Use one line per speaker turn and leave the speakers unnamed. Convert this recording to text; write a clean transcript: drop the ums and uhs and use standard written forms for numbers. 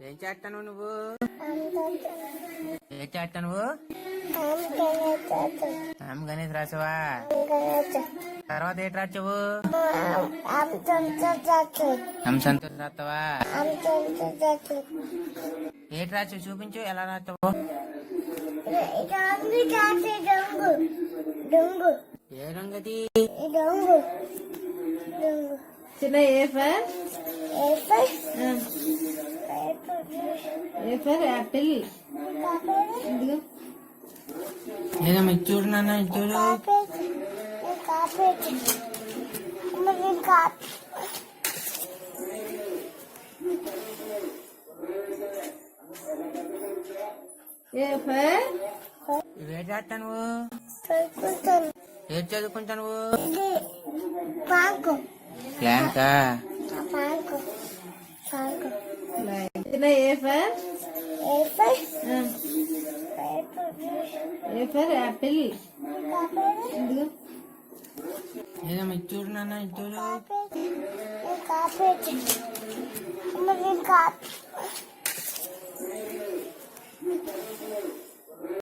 ఏం చేస్తాను నువ్వు? ఏం చేస్తాను నువ్వు? గణేష్ రాసావా? తర్వాత ఏంటి రాసావు? సంతోష్ రాస్తావా? ఏంటి రాసావు చూపించు, ఎలా రాస్తావు? ఏ రంగది?
చిన్న ఏ ఫర్ యాపిల్.
ఏదమ్మా ఇది చూడు నాన్న, ఇది చూడు. ఇవే చేస్తా నువ్వు? ఏది చదువుకుంటా నువ్వు? ప్లాంకా?
చిన్న ఏ ఫర్ యాపిల్.
ఏదమ్మా ఇది చూడు నాన్న, ఇది చూడు.